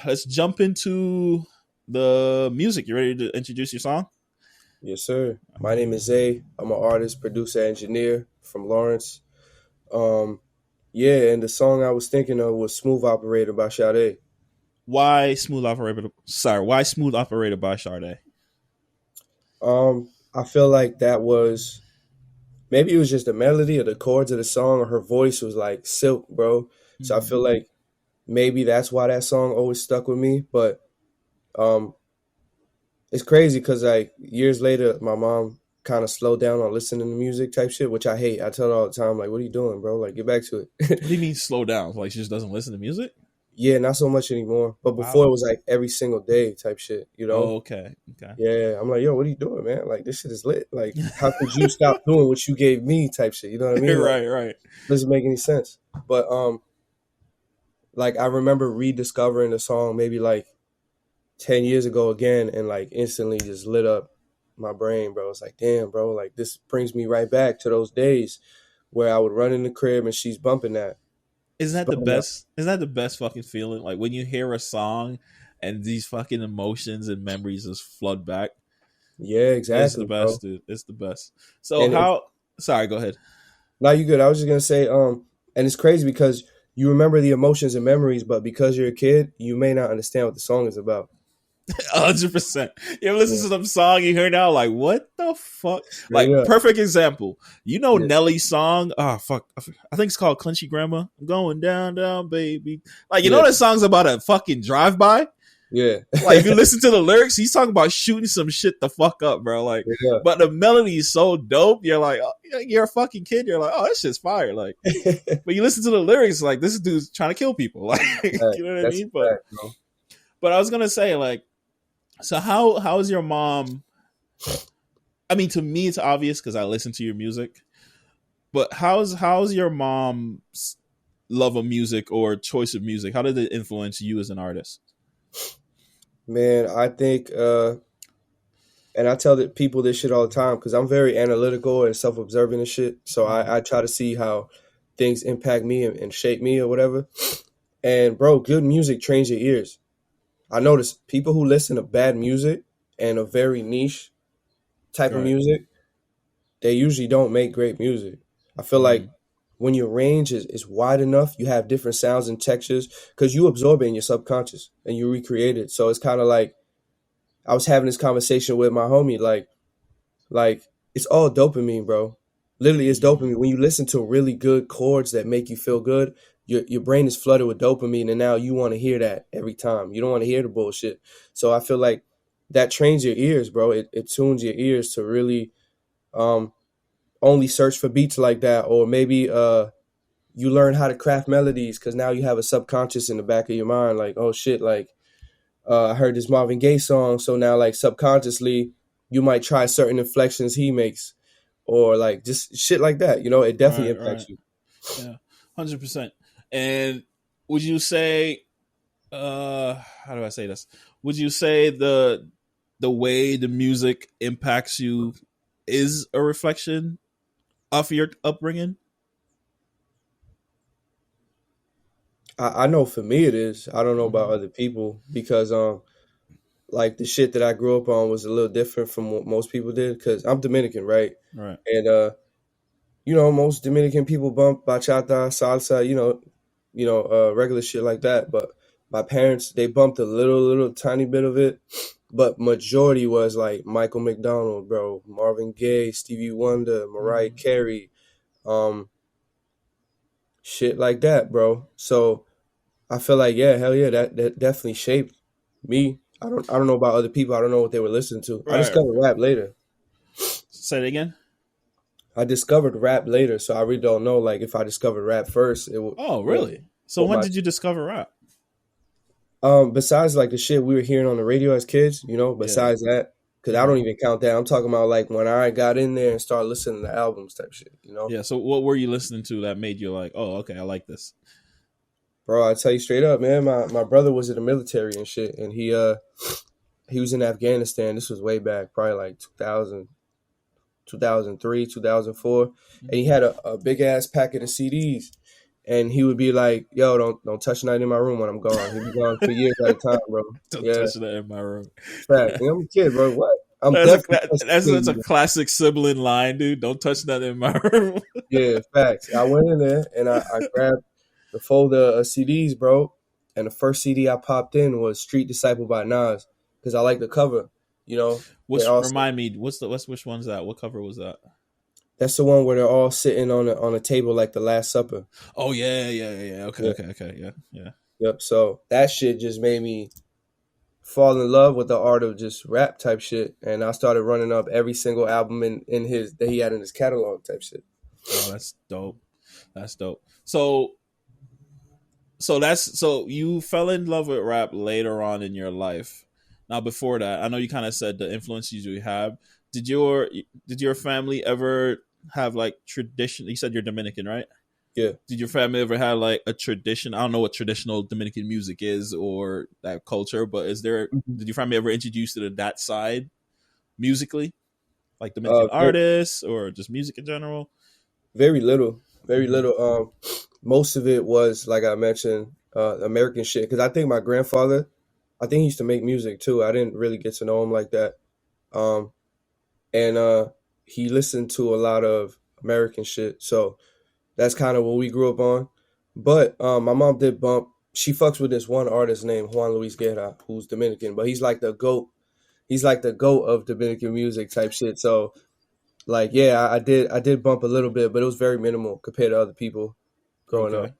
let's jump into the music. You ready to introduce your song? Yes, sir. My name is Zay. I'm an artist, producer, engineer from Lawrence. Um, yeah, and the song I was thinking of was "Smooth Operator" by Sade. Why Smooth Operator? Sorry, why Smooth Operator by Sade? I feel like that was maybe it was just the melody or the chords of the song, or her voice was like silk, bro. So I Mm. feel like maybe that's why that song always stuck with me. But um, it's crazy because like years later, my mom kind of slowed down on listening to music type shit, which I hate. I tell her all the time, like, "What are you doing, bro? Like, get back to it." What do you mean slow down? Like she just doesn't listen to music? Yeah, not so much anymore. But before Wow. it was like every single day type shit, you know? Oh, okay. Okay. Yeah, I'm like, yo, what are you doing, man? Like this shit is lit. Like, how could you stop doing what you gave me type shit? You know what I mean? Like, Right. Right. doesn't make any sense. But like I remember rediscovering the song maybe like 10 years ago again and like instantly just lit up my brain, bro. It's like, damn, bro, like this brings me right back to those days where I would run in the crib and she's bumping that. Isn't She's that the bumping that. best? Isn't that the best fucking feeling? Like when you hear a song and these fucking emotions and memories just flood back. Yeah, It's the exactly, bro. best, dude. It's the best. So And it, how? Sorry, go ahead. Now you good. I was just gonna say, and it's crazy because you remember the emotions and memories, but because you're a kid, you may not understand what the song is about. 100%. You ever listen Yeah, to some song you hear now, like, what the fuck? straight Like, up. perfect example. You know Yeah, Nelly's song? Oh, fuck. I think it's called Crunchy Grandma. I'm going down, down, baby. Like, you know yeah, that song's about a fucking drive-by? yeah, Like, if you listen to the lyrics, he's talking about shooting some shit the fuck up, bro. Like, yeah. but the melody is so dope. You're like, oh, you're a fucking kid. You're like, oh, this shit's fire. Like, but you listen to the lyrics, like, this dude's trying to kill people. Like, Fact. you know what I That's a mean? But, fact, bro. but I was gonna say, like, so how is your mom? I mean, to me, it's obvious because I listen to your music. But how's your mom's love of music or choice of music? How did it influence you as an artist? Man, I think, and I tell the people this shit all the time because I'm very analytical and self-observant and shit. So Mm. I try to see how things impact me and shape me or whatever. And bro, good music trains your ears. I notice people who listen to bad music and a very niche type of Right. music, they usually don't make great music. I feel like Mm. when your range is wide enough, you have different sounds and textures because you absorb it in your subconscious and you recreate it. So it's kind of like I was having this conversation with my homie, like it's all dopamine, bro. Literally, it's Mm. dopamine. When you listen to really good chords that make you feel good, your brain is flooded with dopamine, and now you want to hear that every time. You don't want to hear the bullshit. So I feel like that trains your ears, bro. It tunes your ears to really um, only search for beats like that, or maybe you learn how to craft melodies because now you have a subconscious in the back of your mind, like, oh shit, like I heard this Marvin Gaye song, so now like subconsciously you might try certain inflections he makes, or like just shit like that. You know, it definitely Right. Right. impacts you. Yeah. 100%. And would you say, how do I say this? Would you say the way the music impacts you is a reflection of your upbringing? I know for me it is. I don't know about Mm-hmm. other people because like the shit that I grew up on was a little different from what most people did because I'm Dominican, right? Right. And you know, most Dominican people bump bachata, salsa, regular shit like that. But my parents, they bumped a little tiny bit of it. But majority was like Michael McDonald, bro, Marvin Gaye, Stevie Wonder, Mariah Mm-hmm. Carey, um, shit like that, bro. So I feel like, yeah, hell yeah, that definitely shaped me. I don't know about other people. I don't know what they were listening to. I Right. discovered rap later. Say it again. I discovered rap later, so I really don't know. Like if I discovered rap first, Oh, what really? So what when my did you discover rap? besides like the shit we were hearing on the radio as kids, you know, Yeah. besides that, because I don't Mm-hmm. even count that. I'm talking about like when I got in there and started listening to albums type shit, you know. Yeah. So what were you listening to that made you like, oh, okay, I like this? Bro, I tell you straight up, man, my brother was in the military and shit, and he was in Afghanistan. This was way back, probably like 2000, 2003, 2004, and he Mm-hmm. had a big ass packet of CDs, and he would be like, "Yo, don't touch nothing in my room when I'm gone." He'd be gone for years at a time, bro. Don't Yeah, touch that in my room. fact. You know, I'm a kid, bro. What? I'm That's a definitely touching that's a the classic sibling line, dude. Don't touch that in my room. Yeah, facts. I went in there and I grabbed the folder of CDs, bro. And the first CD I popped in was Street Disciple by Nas because I like the cover. You know, they Which all sit- remind me, which one's that? What cover was that? that's the one where they're all sitting on a table like the Last Supper. Oh yeah. Okay, Yeah, yeah. yep. So that shit just made me fall in love with the art of just rap type shit, and I started running up every single album in his that he had in his catalog type shit. Oh, that's dope. That's dope. So you fell in love with rap later on in your life. Now before that, I know you kind of said the influences you have. Did your family ever have like tradition? You said you're Dominican, right? Yeah. Did your family ever have like a tradition? I don't know what traditional Dominican music is or that culture, but Mhm. did your family ever introduce you to that side musically? Like Uh, Dominican very, artists or just music in general? very little, very Mm-hmm. little. Most of it was like I mentioned, American shit. Because I think my grandfather, I think he used to make music too. I didn't really get to know him like that. Um, and he listened to a lot of American shit. So that's kind of what we grew up on. But my mom did bump. She fucks with this one artist named Juan Luis Guerra, who's Dominican, but he's like the goat. He's like the goat of Dominican music type shit. So like, yeah, I did bump a little bit, but it was very minimal compared to other people growing Okay. up.